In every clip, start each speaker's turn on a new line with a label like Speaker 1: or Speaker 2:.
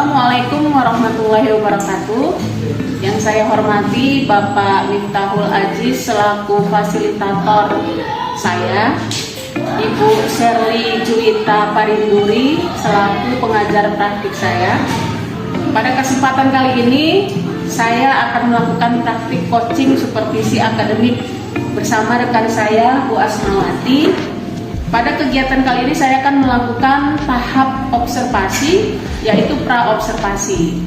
Speaker 1: Assalamualaikum warahmatullahi wabarakatuh. Yang saya hormati Bapak Miftahul Aziz selaku fasilitator saya, Ibu Sherly Juwita Parinduri selaku pengajar praktik saya. Pada kesempatan kali ini saya akan melakukan praktik coaching supervisi akademik bersama rekan saya Bu Asmawati. Pada kegiatan kali ini saya akan melakukan tahap observasi, yaitu pra-observasi.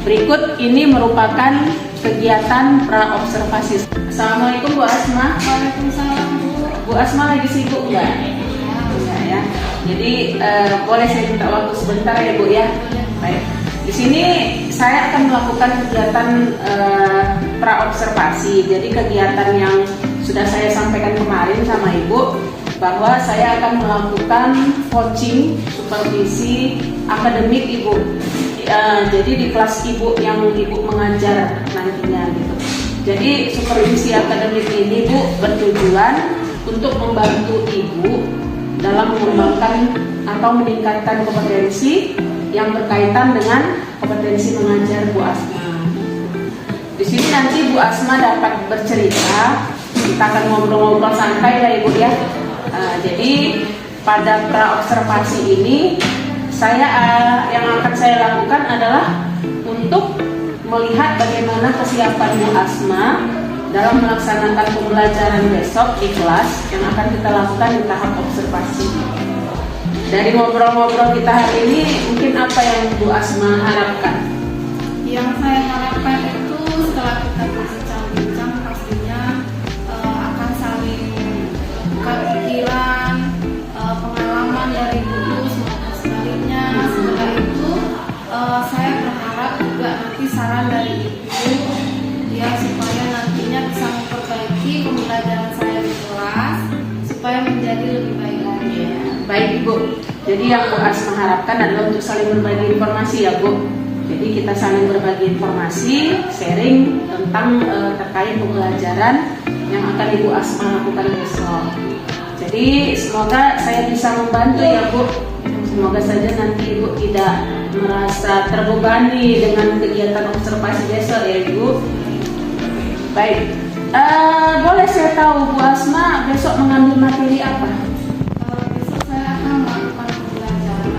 Speaker 1: Berikut ini merupakan kegiatan pra-observasi. Assalamualaikum Bu Asma.
Speaker 2: Waalaikumsalam Bu.
Speaker 1: Bu Asma lagi sibuk nggak? Enggak ya. Jadi boleh saya minta waktu sebentar ya Bu ya. Baik. Di sini saya akan melakukan kegiatan pra-observasi. Jadi kegiatan yang sudah saya sampaikan kemarin sama Ibu, bahwa saya akan melakukan coaching supervisi akademik Ibu. Jadi di kelas Ibu yang Ibu mengajar nantinya gitu. Jadi supervisi akademik ini Bu bertujuan untuk membantu Ibu dalam mengembangkan atau meningkatkan kompetensi yang berkaitan dengan kompetensi mengajar Bu Asma. Di sini nanti Bu Asma dapat bercerita, kita akan ngobrol-ngobrol santai lah Ibu ya. Jadi pada pra-observasi ini yang akan saya lakukan adalah untuk melihat bagaimana kesiapan Bu Asma dalam melaksanakan pembelajaran besok di kelas yang akan kita lakukan di tahap observasi. Dari ngobrol-ngobrol kita hari ini, mungkin apa yang Bu Asma harapkan?
Speaker 2: Yang saya harapkan itu setelah kita berbincang-bincang pastinya akan saling tukar pikiran, pengalaman dari lulus maupun sebaliknya. Setelah itu saya berharap juga nanti saran dari Ibu ya, supaya nantinya bisa memperbaiki pembelajaran saya di kelas supaya menjadi lebih baik lagi.
Speaker 1: Baik Ibu, jadi yang Bu Asma harapkan adalah untuk saling berbagi informasi ya Bu. Jadi kita saling berbagi informasi, sharing tentang terkait pembelajaran yang akan Ibu Asma lakukan besok. Jadi semoga saya bisa membantu ya Bu. Semoga saja nanti Ibu tidak merasa terbebani dengan kegiatan observasi besok ya Ibu. Baik, boleh saya tahu Bu Asma besok mengambil materi apa?
Speaker 2: Besok saya akan melakukan pembelajaran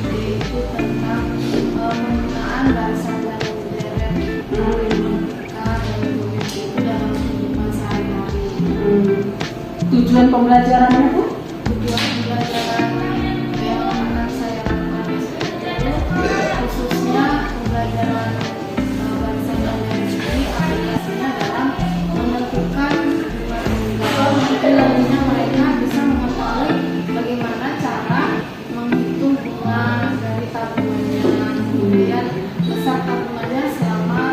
Speaker 2: yaitu tentang penggunaan bahasa dan deret dan itu dalam kehidupan sehari-hari.
Speaker 1: Tujuan pembelajarannya Bu?
Speaker 2: Tujuan pembelajaran yang akan saya lakukan besok itu khususnya pembelajaran bahasa dan deret ini aplikasinya dalam menentukan nantinya mereka bisa mengetahui bagaimana cara menghitung bunga dari tabungannya, kemudian besar tabungannya selama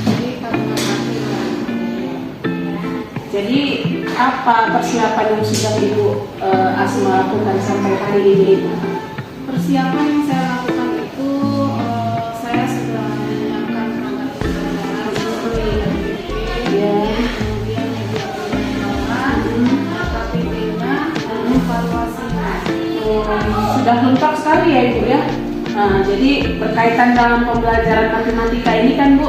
Speaker 2: jadi tabungan akhir.
Speaker 1: Jadi apa persiapan yang sudah Ibu Asma lakukan sampai hari ini Ibu?
Speaker 2: Persiapan yang saya lakukan itu saya sudah menyiapkan perangkat pembelajaran seperti
Speaker 1: Ya.
Speaker 2: kemudian media pembelajaran, KPP-nya, dan evaluasinya.
Speaker 1: Sudah lengkap sekali ya Ibu ya. Nah, jadi berkaitan dalam pembelajaran matematika ini kan Bu,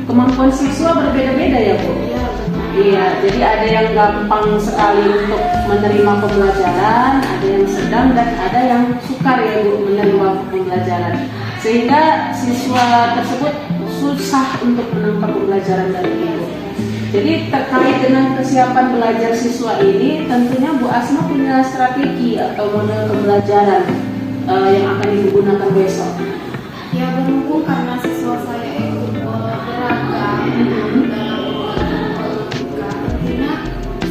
Speaker 1: kemampuan siswa berbeda-beda ya Bu.
Speaker 2: Iya, benar.
Speaker 1: Iya, jadi ada yang gampang sekali untuk menerima pembelajaran, ada yang sedang dan ada yang sukar ya Bu menerima pembelajaran. Sehingga siswa tersebut susah untuk menangkap pembelajaran dari Ibu. Jadi terkait dengan kesiapan belajar siswa ini, tentunya Bu Asma punya strategi atau model pembelajaran yang akan Ibu gunakan besok.
Speaker 2: Ya, berhubung karena siswa saya itu beragam dalam matematika, tentunya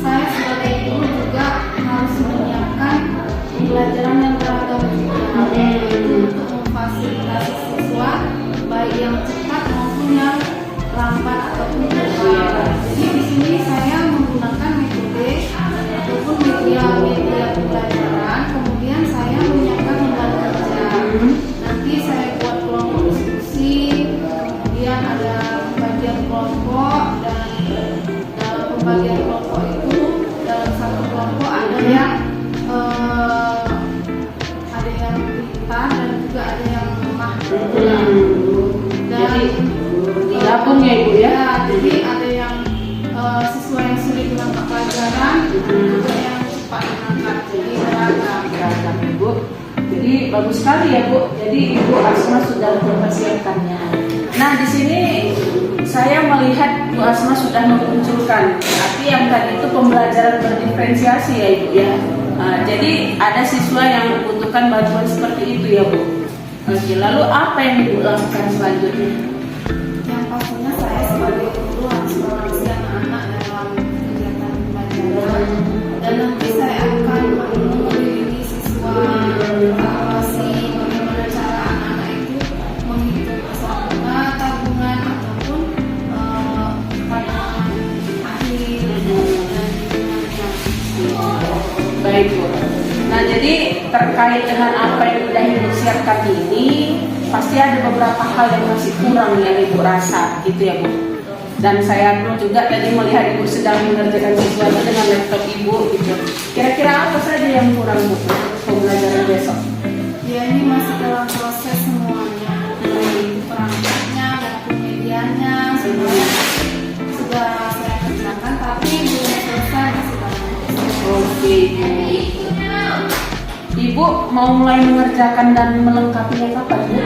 Speaker 2: saya sebagai guru juga harus menyiapkan pembelajaran yang beragam juga, yaitu untuk memfasilitasi siswa baik yang cepat maupun yang lambat ataupun terlambat. Jadi di sini saya menggunakan metode ataupun media pembelajaran, kemudian saya menyiapkan lembar kerja. Nanti saya buat kelompok diskusi, kemudian ada pembagian kelompok, dan dalam pembagian kelompok itu dalam satu kelompok ada yang
Speaker 1: ya Ibu ya?
Speaker 2: Ya, jadi ada yang siswa yang sulit menangkap pelajaran, juga yang cepat menangkap. Jadi
Speaker 1: Beragam Ibu. Jadi bagus sekali ya Bu. Jadi Ibu Asma sudah mempersiapkannya. Nah di sini saya melihat Bu Asma sudah memunculkan. Tapi yang tadi itu pembelajaran berdiferensiasi ya Ibu ya. Jadi ada siswa yang membutuhkan bantuan seperti itu ya Bu. Oke, lalu apa yang Ibu lakukan selanjutnya?
Speaker 2: yang pastinya saya sebagai guru harus mengawasi anak-anak dalam kegiatan pembelajaran, dan nanti saya akan mengiringi siswa evaluasi bagaimana cara anak-anak itu menghitung pasar bunga, tabungan ataupun tabungan akhir dan
Speaker 1: Baik Bu. Nah jadi terkait dengan apa yang sudah Ibu siapkan ini, pasti ada beberapa hal yang masih kurang yang Ibu rasa, gitu ya Bu. Dan saya juga tadi melihat Ibu sedang mengerjakan sesuatu dengan laptop Ibu, gitu. Kira-kira apa saja yang kurang Bu untuk pembelajaran besok?
Speaker 2: ya ini masih dalam proses semuanya, baik perangkatnya maupun medianya semuanya sudah saya kerjakan, tapi belum selesai, masih banyak.
Speaker 1: Oke Bu. Ibu mau mulai mengerjakan dan melengkapinya kapan Bu?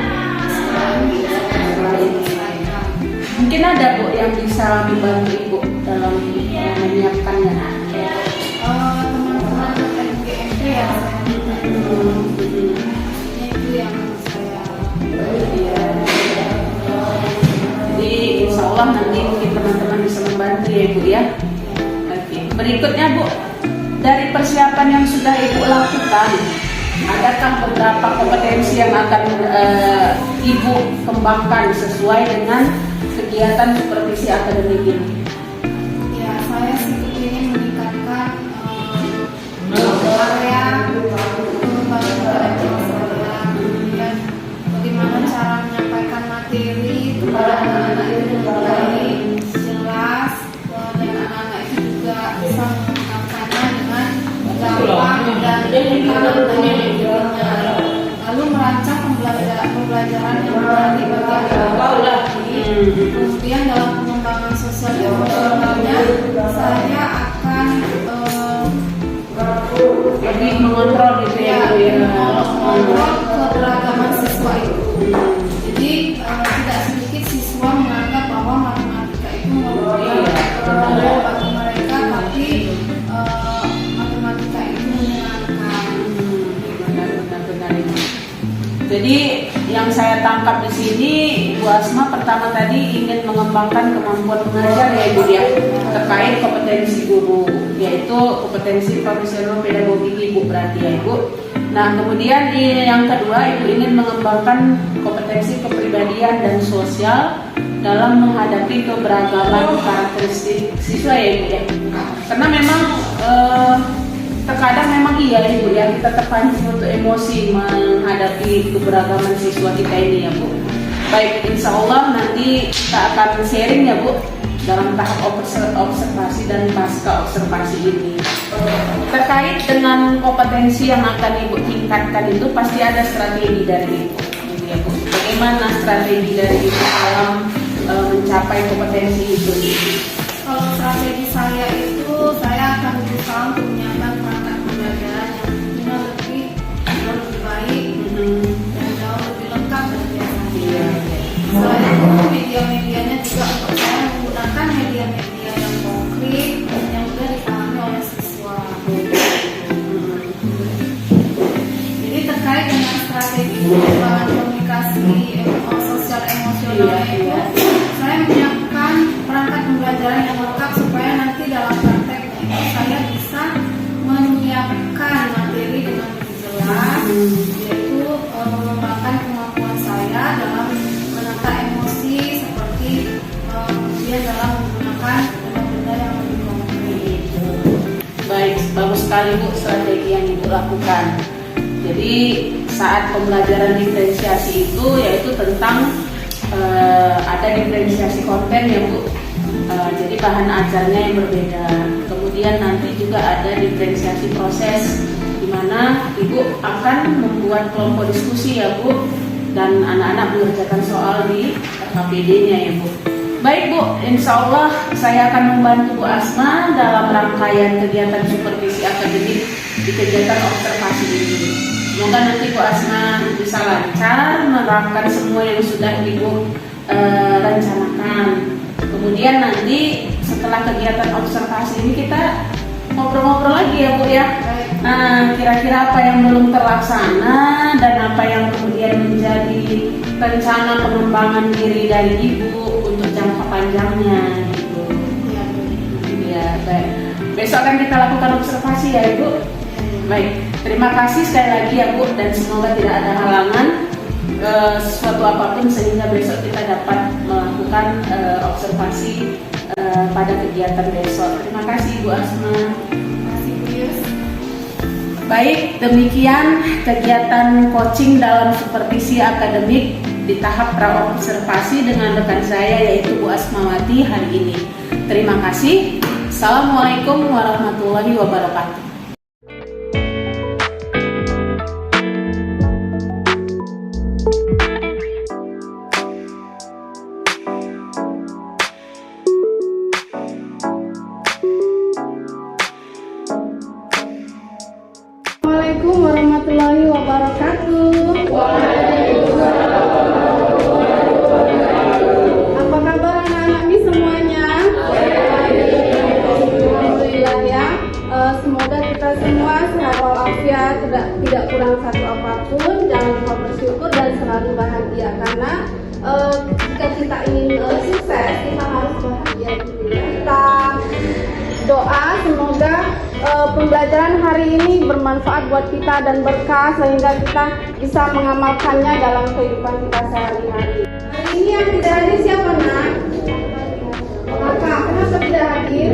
Speaker 1: Mungkin ada Bu yang bisa membantu Ibu dalam menyiapkannya.
Speaker 2: Teman-teman MGMP ya, itu yang saya.
Speaker 1: Jadi insya Allah nanti mungkin teman-teman bisa membantu ya Ibu ya. Oke. Berikutnya Bu, dari persiapan yang sudah Ibu lakukan, adakah beberapa kompetensi yang akan Ibu kembangkan sesuai dengan kegiatan supervisi akademik ini?
Speaker 2: Ya, saya sih ingin meningkatkan area pengembangan intelektual saya, kemudian bagaimana cara menyampaikan materi kepada anak-anak itu dengan baik, jelas, dan anak-anak itu juga bisa menggunakannya dengan gampang dan lalu merancang pembelajaran yang berarti bagi anak. Kemudian dalam pengembangan sosial emosionalnya saya akan
Speaker 1: Lebih mengontrol gitu ya Bu ya.
Speaker 2: mengontrol keberagaman siswa itu. Jadi tidak sedikit siswa menganggap bahwa matematika itu merupakan bagi mereka, tapi matematika itu menyenangkan.
Speaker 1: Benar-benar ini. Jadi yang saya tangkap di sini Bu Asma pertama tadi ingin mengembangkan kemampuan mengajar ya Ibu ya, terkait kompetensi guru, yaitu kompetensi profesional pedagogik Ibu berarti ya Ibu. Nah kemudian yang kedua Ibu ingin mengembangkan kompetensi kepribadian dan sosial dalam menghadapi keberagaman karakteristik siswa ya Ibu ya. Karena memang terkadang memang iya Ibu ya, kita terpancing untuk emosi menghadapi keberagaman siswa kita ini ya Bu. Baik, insya Allah nanti kita akan sharing ya Bu dalam tahap observasi dan pasca observasi ini. Terkait dengan kompetensi yang akan Ibu tingkatkan itu pasti ada strategi dari Ibu gitu ya Bu. Bagaimana strategi dari Ibu dalam mencapai kompetensi itu?
Speaker 2: Kalau strategi saya itu, saya akan berusaha untuk menyiapkan perangkat pembelajaran yang tentunya lebih baik dan jauh lebih lengkap dari biasanya. Selain itu, media-medianya juga untuk saya menggunakan media-media yang konkret dan yang mudah dipahami oleh siswa. Jadi terkait dengan strategi pengembangan komunikasi sosial emosional itu, saya menyiapkan perangkat pembelajaran yang lengkap supaya nanti dalam prakteknya saya bisa menyiapkan materi dengan lebih jelas, yaitu mengembangkan kemampuan saya dalam menata emosi seperti kemudian dalam menggunakan benda-benda yang lebih konkret.
Speaker 1: Baik, bagus sekali Bu strategi yang Ibu lakukan. Jadi saat pembelajaran diferensiasi itu yaitu tentang ada diferensiasi konten ya Bu. Jadi bahan ajarnya yang berbeda. Kemudian nanti juga ada diferensiasi proses di mana Ibu akan membuat kelompok diskusi ya Bu, dan anak-anak mengerjakan soal di KPD-nya ya Bu. Baik Bu, insya Allah saya akan membantu Bu Asma dalam rangkaian kegiatan supervisi akademik di kegiatan observasi ini. Semoga nanti Bu Asma bisa lancar menerapkan semua yang sudah Ibu rencanakan. Kemudian nanti setelah kegiatan observasi ini kita ngobrol-ngobrol lagi ya Bu ya. Nah, kira-kira apa yang belum terlaksana dan apa yang kemudian menjadi rencana pengembangan diri dari Ibu untuk jangka panjangnya gitu. Ya, baik. Besok akan kita lakukan observasi ya Ibu. Baik, terima kasih sekali lagi ya Bu, dan semoga tidak ada halangan sesuatu apapun sehingga besok kita dapat melakukan observasi pada kegiatan besok. Terima kasih Bu Asma.
Speaker 2: Terima kasih Bu Yus.
Speaker 1: Baik, demikian kegiatan coaching dalam supervisi akademik di tahap pra-observasi dengan rekan saya yaitu Bu Asmawati hari ini. Terima kasih. Assalamualaikum warahmatullahi wabarakatuh.
Speaker 2: Assalamualaikum warahmatullahi wabarakatuh. Apa kabar anak-anak ini semuanya? Alhamdulillah ya. Semoga kita semua sehat walafiat, tidak kurang satu apapun. Jangan lupa bersyukur dan selalu bahagia karena jika kita ingin sukses kita harus bahagia gitu ya. Kita doa semoga pembelajaran hari ini bermanfaat buat kita dan berkah sehingga kita bisa mengamalkannya dalam kehidupan kita sehari-hari. Hari ini yang tidak hadir siapa nak? Kakak, kenapa tidak hadir?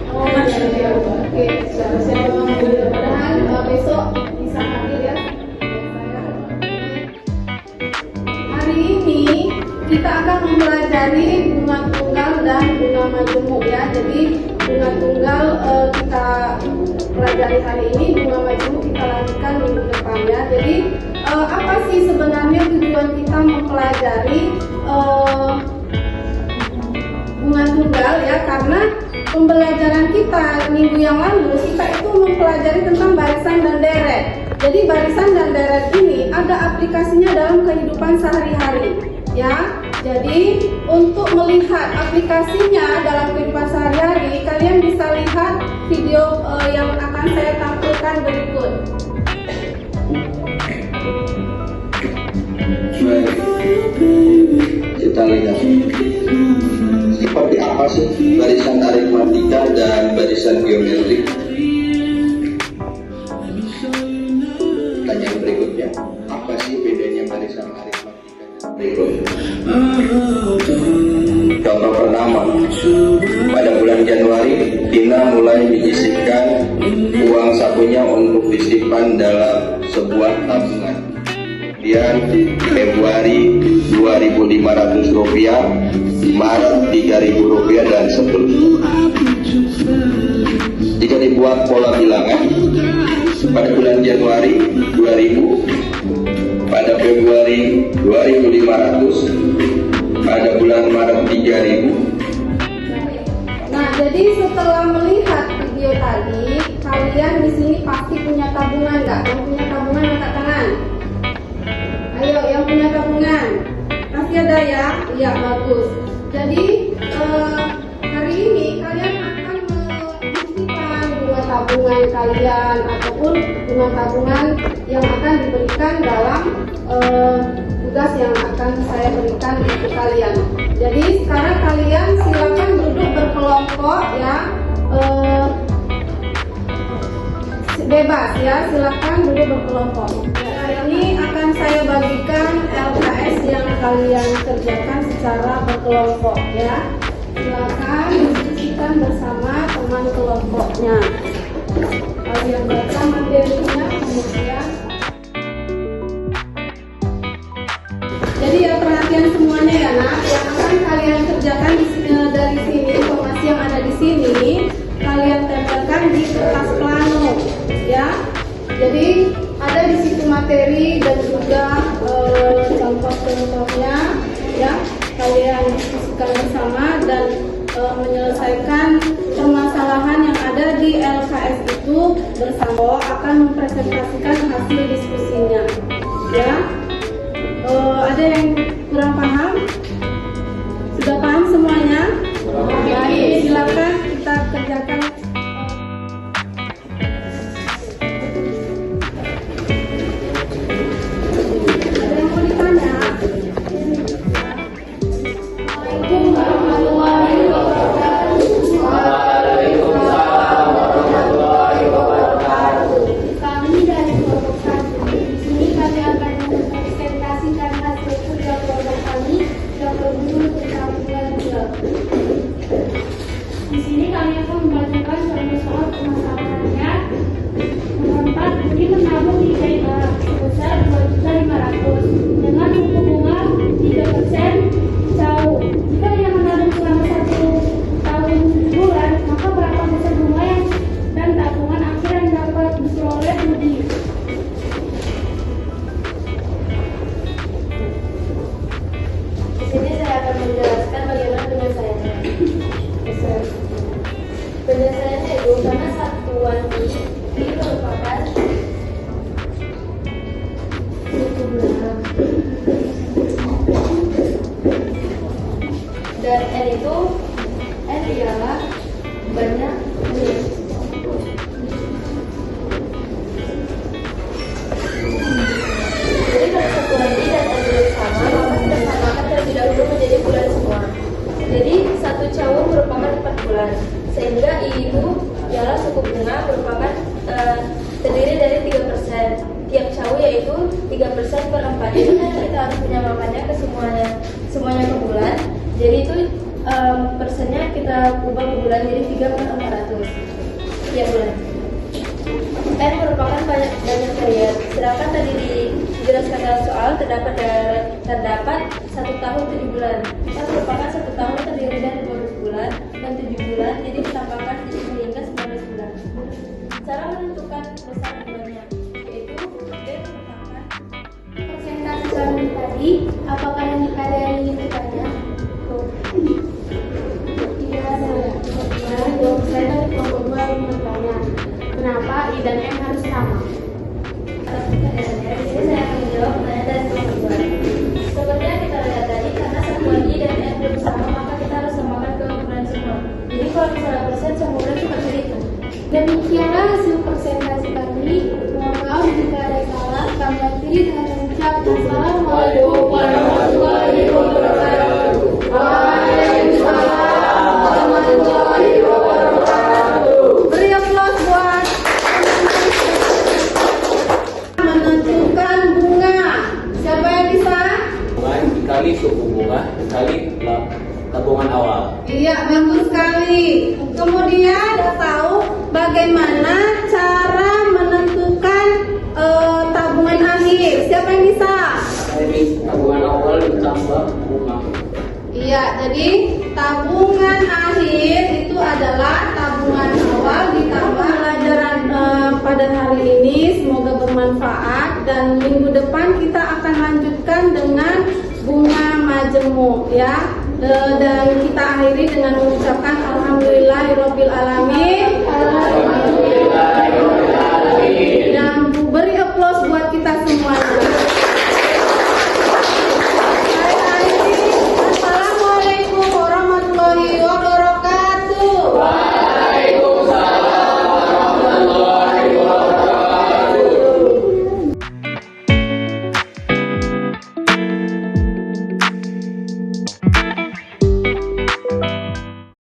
Speaker 2: Oh iya, oke. Siapa mudah-mudahan besok bisa hadir ya. Hari ini kita akan mempelajari bunga tunggal dan bunga majemuk ya. Jadi bunga tunggal kita pelajari hari ini, bunga majemuk kita lanjutkan minggu depan ya. Jadi apa sih sebenarnya tujuan kita mempelajari bunga tunggal ya? Karena pembelajaran kita minggu yang lalu kita itu mempelajari tentang barisan dan deret. Jadi barisan dan deret ini ada aplikasinya dalam kehidupan sehari-hari ya. Jadi untuk melihat aplikasinya dalam kehidupan sehari-hari, kalian bisa lihat video yang akan saya tampilkan berikut.
Speaker 3: Kita lihat seperti apa sih barisan aritmatika dan barisan geometrik. Pertanyaan berikutnya, apa sih bedanya barisan aritmatika dan berikut? Contoh pertama, pada bulan Januari Tina mulai menyisihkan uang sakunya untuk disimpan dalam sebuah tabungan. Kemudian Februari Rp2.500, Maret Rp3.000 dan seterusnya. Jika dibuat pola bilangan, pada bulan Januari 2.000, pada Februari 2.500, pada bulan Maret 3.000.
Speaker 2: Nah, jadi setelah melihat video tadi, kalian di sini pasti punya tabungan nggak? Yang punya tabungan angkat tangan. Ayo, yang punya tabungan. Pasti ada ya? Iya, bagus. Jadi hari ini kalian akan menyisihkan bunga tabungan kalian ataupun bunga tabungan yang akan diberikan dalam tugas yang akan saya berikan untuk kalian. Jadi sekarang kalian silakan duduk berkelompok ya, bebas ya, silakan duduk berkelompok. Hari ini akan saya bagikan LKS yang kalian kerjakan secara berkelompok ya. Silakan diskusikan bersama teman kelompoknya. Kalian baca materinya kemudian. Jadi ya perhatian semuanya ya nak, yang akan kalian kerjakan dari sini, informasi yang ada di sini kalian tempelkan di kertas plano ya. Jadi ada di situ materi dan juga contoh-contohnya ya. diskusikan bersama dan menyelesaikan permasalahan yang ada di LKS itu bersama, akan mempresentasikan hasil diskusinya. Ya, ada yang kurang paham? Sudah paham semuanya? Baik, silakan kita kerjakan. Ada yang mau ditanya? Assalamualaikum warahmatullahi wabarakatuh. Kami dari kelompok 1. Di sini kami akan mempresentasikan hasil kerja kelompok kami yang berjudul tentang bulan Rajab. Di sini kami akan membacakan soal permasalahannya. Nomor 4, Budi menabung di KIA sebesar 2.500.000 dengan suku bunga 3% jauh. Jika ia menabung selama 1 tahun 7 bulan, maka berapa besar bunga yang dan tabungan akhir yang dapat diperoleh Budi?
Speaker 4: Di sini saya akan menjelaskan bagaimana penyelesaiannya. Penyelesaiannya itu karena satuan I merupakan suku bunga dan N itu ialah banyak nilai. Jadi kalau satuan I dan N itu sama, maka kita samakan terlebih dahulu menjadi bulan semua. Jadi satu cawu merupakan 4 bulan, sehingga I itu ialah suku bunga merupakan terdiri dari 3%. Tiap cawu yaitu 3% per 4. Jadi kita harus menyamakannya ke semuanya ke bulan. Jadi itu persennya kita ubah ke bulan jadi 3/400 tiap bulan. N merupakan banyak periode. Sedangkan tadi dijelaskan dalam soal terdapat 1 tahun 7 bulan. N merupakan 1 tahun terdiri dari 12 bulan dan 7 bulan, jadi ditambahkan jadi sehingga 19 bulan. Cara menentukan besar bunganya yaitu D merupakan
Speaker 2: Presentasi kami tadi, apakah yang ada yang ingin ditanya? Tidak ada. Kemudian 2% dari kelompok 2 yang bertanya, kenapa I dan M harus sama?
Speaker 4: Di sini saya akan menjawab pertanyaan dari kelompok 2. Seperti yang kita lihat tadi, karena satuan I dan N belum sama, maka kita harus samakan ke bulan semua. Jadi kalau misalnya persen semua bulan cuma dihitung.
Speaker 2: Demikianlah hasil presentasi kami. Mohon maaf jika ada salah. Kami akhiri dengan mengucap Assalamualaikum warahmatullahi wabarakatuh. Waalaikumsalam warahmatullahi wabarakatuh. Beri aplaus buat menentukan bunga. Siapa yang bisa?
Speaker 5: Bunga dikali suku bunga dikali tabungan awal.
Speaker 2: Iya, bagus sekali. Kemudian kita tahu bagaimana cara menentukan tabungan akhir. Siapa yang bisa?
Speaker 5: Jadi tabungan awal ditambah bunga.
Speaker 2: Iya, jadi tabungan akhir itu adalah tabungan awal ditambah pelajaran pada hari ini. Semoga bermanfaat dan minggu depan kita akan lanjutkan dengan bunga majemuk ya. Dan kita akhiri dengan mengucapkan Alhamdulillahirobbil alamin. Dan